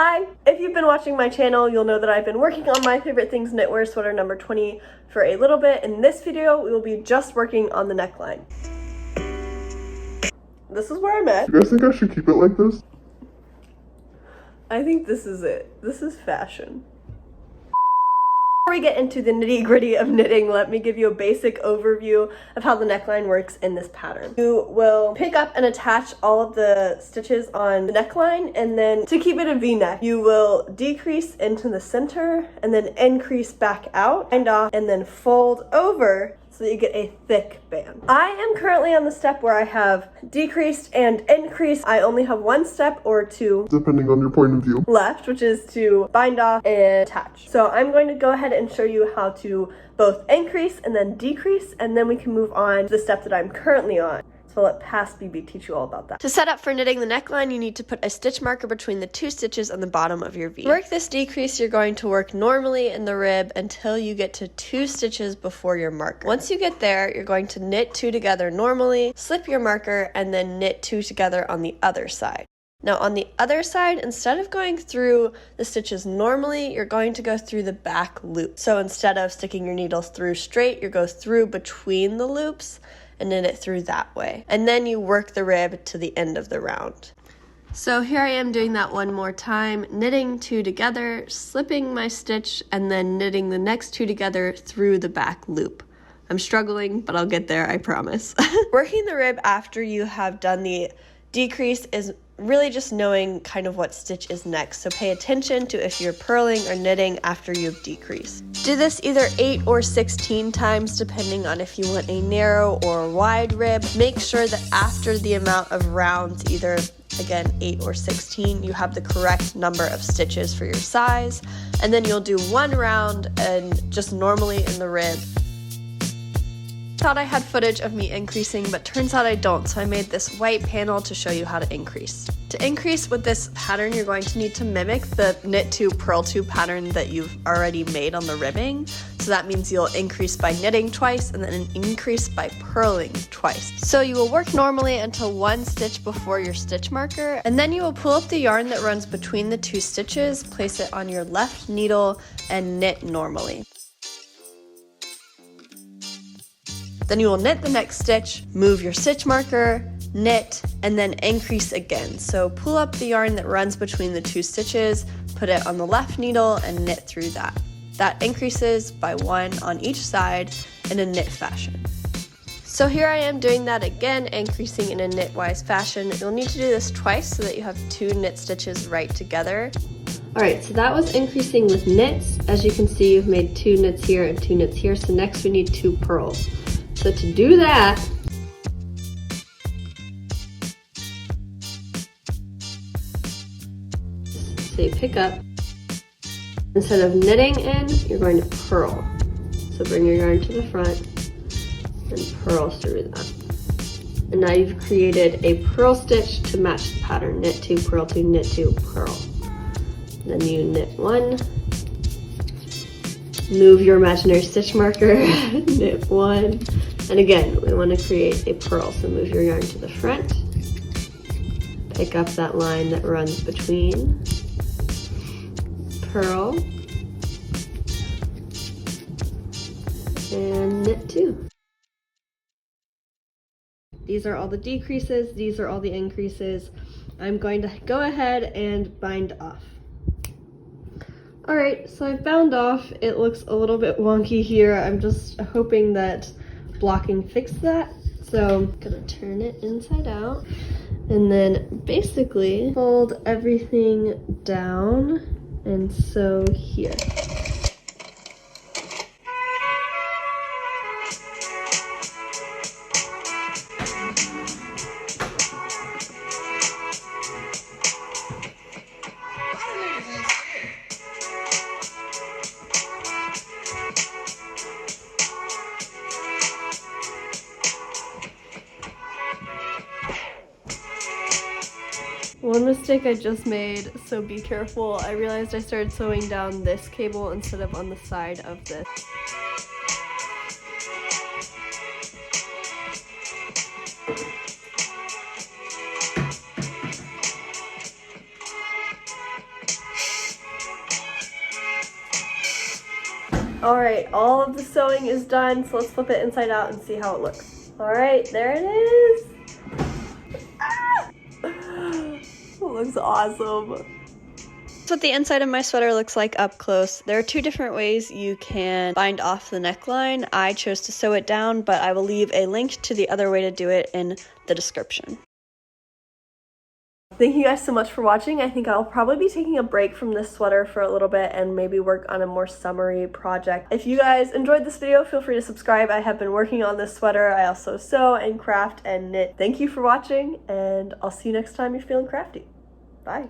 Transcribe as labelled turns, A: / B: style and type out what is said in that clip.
A: Hi! If you've been watching my channel, you'll know that I've been working on my favorite things knitwear sweater number 20 for a little bit. In this video, we will be just working on the neckline. This is where I'm at.
B: Do you guys think I should keep it like this?
A: I think this is it. This is fashion. Before we get into the nitty-gritty of knitting, let me give you a basic overview of how the neckline works in this pattern. You will pick up and attach all of the stitches on the neckline, and then to keep it a V-neck, you will decrease into the center and then increase back out, bind off, and then fold over so that you get a thick band. I am currently on the step where I have decreased and increased. I only have one step or two,
B: depending on your point of view,
A: left, which is to bind off and attach. So I'm going to go ahead and show you how to both increase and then decrease, and then we can move on to the step that I'm currently on. So let past BB teach you all about that. To set up for knitting the neckline, you need to put a stitch marker between the two stitches on the bottom of your V. To work this decrease, you're going to work normally in the rib until you get to 2 stitches before your marker. Once you get there, you're going to knit 2 together normally, slip your marker, and then knit 2 together on the other side. Now on the other side, instead of going through the stitches normally, you're going to go through the back loop. So instead of sticking your needles through straight, you go through between the loops and knit it through that way. And then you work the rib to the end of the round. So here I am doing that one more time, knitting 2 together, slipping my stitch, and then knitting the next 2 together through the back loop. I'm struggling, but I'll get there, I promise. Working the rib after you have done the decrease is really just knowing kind of what stitch is next, so pay attention to if you're purling or knitting after you've decreased. Do this either 8 or 16 times depending on if you want a narrow or a wide rib. Make sure that after the amount of rounds, either again 8 or 16, you have the correct number of stitches for your size, and then you'll do 1 round and just normally in the rib. Thought I had footage of me increasing, but turns out I don't, so I made this white panel to show you how to increase. To increase with this pattern, you're going to need to mimic the knit 2 purl 2 pattern that you've already made on the ribbing. So that means you'll increase by knitting twice and then increase by purling twice. So you will work normally until 1 stitch before your stitch marker, and then you will pull up the yarn that runs between the 2 stitches, place it on your left needle, and knit normally. Then you will knit the next stitch, move your stitch marker, knit, and then increase again. So pull up the yarn that runs between the 2 stitches, put it on the left needle, and knit through that. That increases by 1 on each side in a knit fashion. So here I am doing that again, increasing in a knitwise fashion. You'll need to do this twice so that you have 2 knit stitches right together. Alright, so that was increasing with knits. As you can see, you've made 2 knits here and 2 knits here, so next we need 2 purls. So to do that, so you pick up, instead of knitting in, you're going to purl. So bring your yarn to the front and purl through that. And now you've created a purl stitch to match the pattern. Knit 2, purl 2, knit 2, purl. Then you knit 1, move your imaginary stitch marker, knit 1, and again, we want to create a purl, so move your yarn to the front, pick up that line that runs between, purl, and knit 2. These are all the decreases, these are all the increases. I'm going to go ahead and bind off. Alright, so I've bound off. It looks a little bit wonky here. I'm just hoping that blocking fixed that. So I'm gonna turn it inside out and then basically fold everything down and sew here. One mistake I just made, so be careful. I realized I started sewing down this cable instead of on the side of this. All right, all of the sewing is done, so let's flip it inside out and see how it looks. All right, there it is. Ah! It looks awesome. That's what the inside of my sweater looks like up close. There are two different ways you can bind off the neckline. I chose to sew it down, but I will leave a link to the other way to do it in the description. Thank you guys so much for watching. I think I'll probably be taking a break from this sweater for a little bit and maybe work on a more summery project. If you guys enjoyed this video, feel free to subscribe. I have been working on this sweater. I also sew and craft and knit. Thank you for watching, and I'll see you next time you're feeling crafty. Bye.